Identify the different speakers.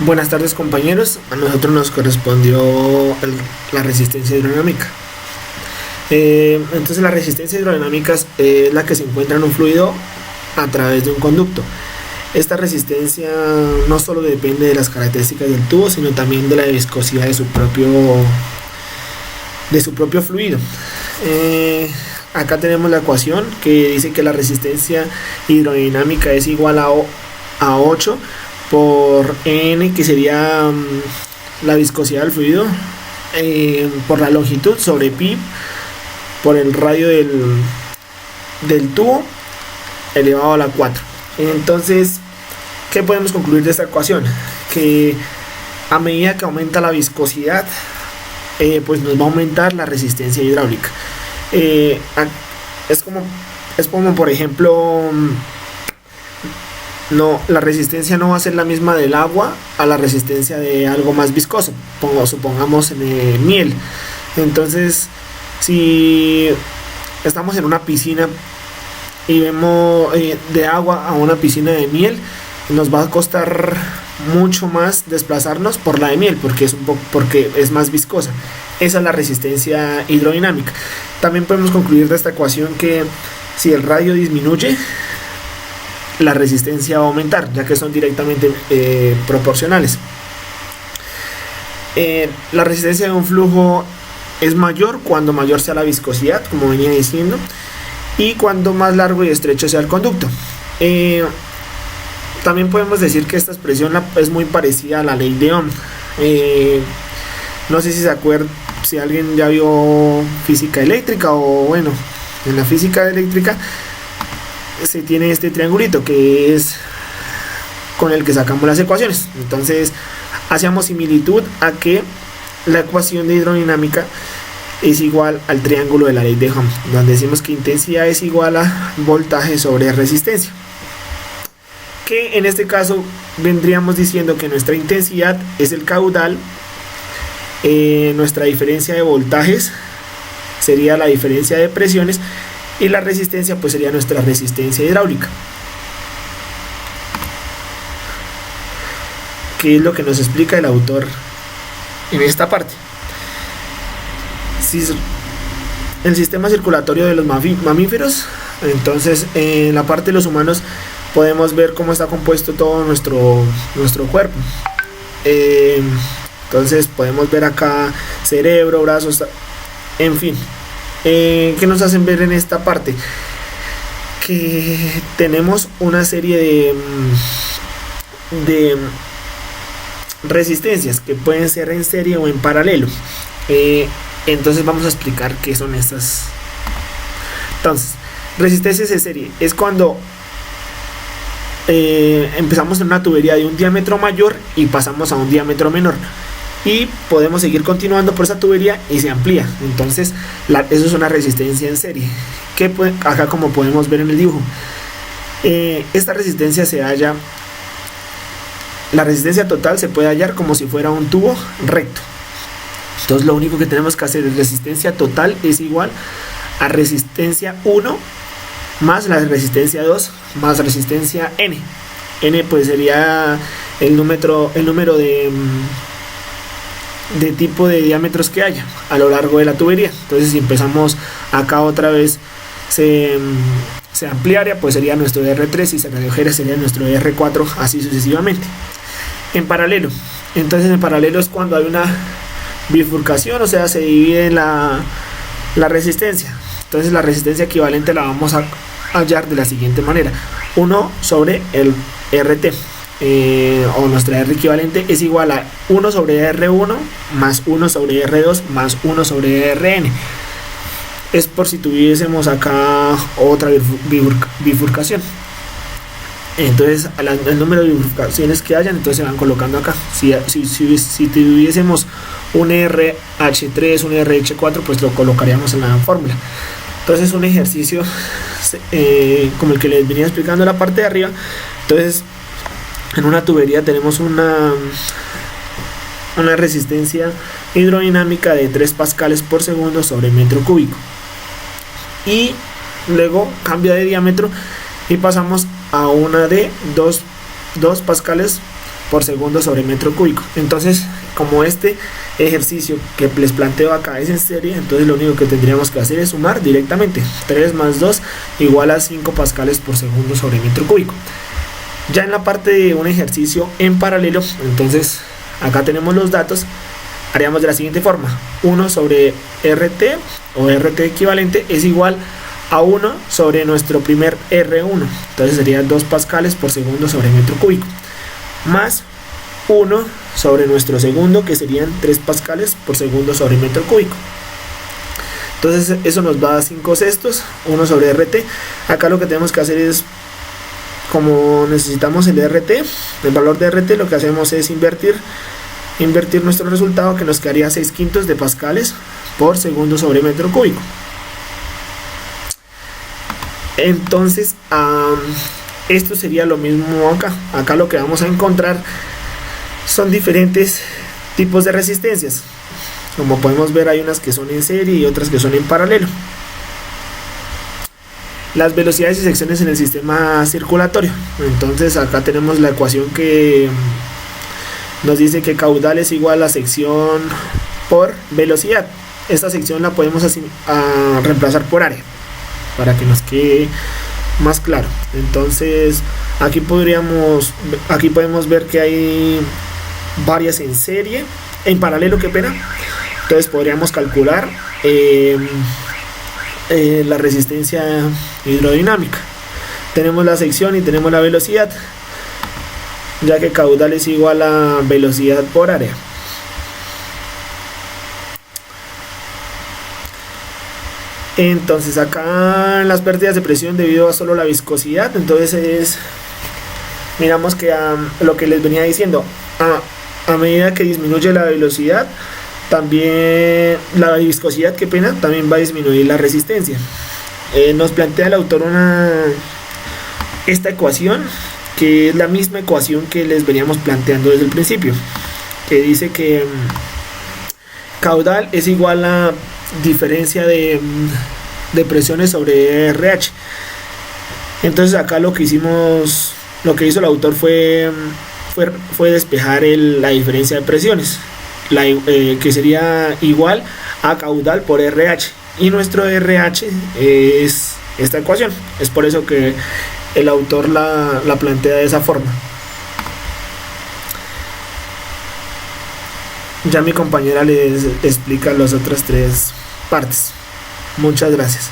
Speaker 1: Buenas tardes, compañeros. A nosotros nos correspondió la resistencia hidrodinámica. Entonces la resistencia hidrodinámica es la que se encuentra en un fluido a través de un conducto. Esta resistencia no solo depende de las características del tubo, sino también de la viscosidad de su propio fluido. Acá tenemos la ecuación que dice que la resistencia hidrodinámica es igual a 8 por N, que sería la viscosidad del fluido, por la longitud sobre pi por el radio del tubo elevado a la 4. Entonces, ¿qué podemos concluir de esta ecuación? Que a medida que aumenta la viscosidad, pues nos va a aumentar la resistencia hidráulica. Es como por ejemplo, la resistencia no va a ser la misma del agua a la resistencia de algo más viscoso, supongamos miel. Entonces, si estamos en una piscina y vemos de agua a una piscina de miel, nos va a costar mucho más desplazarnos por la de miel porque es más viscosa. Esa es la resistencia hidrodinámica. También podemos concluir de esta ecuación que si el radio disminuye, la resistencia va a aumentar, ya que son directamente proporcionales. La resistencia de un flujo es mayor cuando mayor sea la viscosidad, como venía diciendo, y cuando más largo y estrecho sea el conducto. También podemos decir que esta expresión es muy parecida a la ley de Ohm. No sé si se acuerdan, si alguien ya vio física eléctrica, o bueno, en la física eléctrica se tiene este triangulito que es con el que sacamos las ecuaciones. Entonces hacíamos similitud a que la ecuación de hidrodinámica es igual al triángulo de la ley de Ohm, donde decimos que intensidad es igual a voltaje sobre resistencia, que en este caso vendríamos diciendo que nuestra intensidad es el caudal, nuestra diferencia de voltajes sería la diferencia de presiones, y la resistencia pues sería nuestra resistencia hidráulica, que es lo que nos explica el autor en esta parte. Si el sistema circulatorio de los mamíferos, entonces en la parte de los humanos podemos ver cómo está compuesto todo nuestro cuerpo. Entonces podemos ver acá cerebro, brazos, en fin. ¿Qué nos hacen ver en esta parte? Que tenemos una serie de resistencias que pueden ser en serie o en paralelo. Entonces vamos a explicar qué son estas. Entonces, resistencias en serie es cuando empezamos en una tubería de un diámetro mayor y pasamos a un diámetro menor, y podemos seguir continuando por esa tubería y se amplía. Entonces eso es una resistencia en serie, que acá, como podemos ver en el dibujo, esta resistencia la resistencia total se puede hallar como si fuera un tubo recto. Entonces lo único que tenemos que hacer es resistencia total es igual a resistencia 1 más la resistencia 2 más resistencia n. N pues sería el número de tipo de diámetros que haya a lo largo de la tubería. Entonces si empezamos acá otra vez, se ampliaría, pues sería nuestro R3, y se redujera sería nuestro R4, así sucesivamente. En paralelo, entonces en paralelo es cuando hay una bifurcación, o sea, se divide la resistencia. Entonces la resistencia equivalente la vamos a hallar de la siguiente manera: 1 sobre el RT, o nuestra R equivalente es igual a 1 sobre R1 más 1 sobre R2 más 1 sobre Rn. Es por si tuviésemos acá otra bifurcación. Entonces el número de bifurcaciones que hayan, entonces se van colocando acá. Si tuviésemos un RH3, un RH4, pues lo colocaríamos en la fórmula. Entonces un ejercicio como el que les venía explicando en la parte de arriba. Entonces en una tubería tenemos una resistencia hidrodinámica de 3 pascales por segundo sobre metro cúbico, y luego cambia de diámetro y pasamos a una de 2 pascales por segundo sobre metro cúbico. Entonces, como este ejercicio que les planteo acá es en serie, entonces lo único que tendríamos que hacer es sumar directamente. 3 más 2 igual a 5 pascales por segundo sobre metro cúbico. Ya en la parte de un ejercicio en paralelo, entonces acá tenemos los datos. Haríamos de la siguiente forma: 1 sobre RT o RT equivalente es igual a 1 sobre nuestro primer R1, entonces sería 2 pascales por segundo sobre metro cúbico, más 1 sobre nuestro segundo, que serían 3 pascales por segundo sobre metro cúbico. Entonces eso nos va a 5 sextos, 1 sobre RT. Acá lo que tenemos que hacer es, como necesitamos el RT, el valor de RT, lo que hacemos es invertir nuestro resultado, que nos quedaría 6 quintos de pascales por segundo sobre metro cúbico. Entonces esto sería lo mismo acá. Acá lo que vamos a encontrar son diferentes tipos de resistencias. Como podemos ver, hay unas que son en serie y otras que son en paralelo. Las velocidades y secciones en el sistema circulatorio. Entonces acá tenemos la ecuación que nos dice que caudal es igual a sección por velocidad. Esta sección la podemos reemplazar por área, para que nos quede más claro. Entonces aquí podemos ver que hay varias en serie, en paralelo, qué pena. Entonces podríamos calcular la resistencia hidrodinámica. Tenemos la sección y tenemos la velocidad, ya que caudal es igual a velocidad por área. Entonces acá en las pérdidas de presión debido a solo la viscosidad, entonces miramos que lo que les venía diciendo, a medida que disminuye la velocidad, también la viscosidad, qué pena, también va a disminuir la resistencia. Nos plantea el autor esta ecuación, que es la misma ecuación que les veníamos planteando desde el principio, que dice que caudal es igual a diferencia de presiones sobre RH. Entonces acá lo que hizo el autor fue despejar la diferencia de presiones, que sería igual a caudal por RH, y nuestro RH es esta ecuación. Es por eso que el autor la plantea de esa forma. Ya mi compañera les explica las otras 3 partes. Muchas gracias.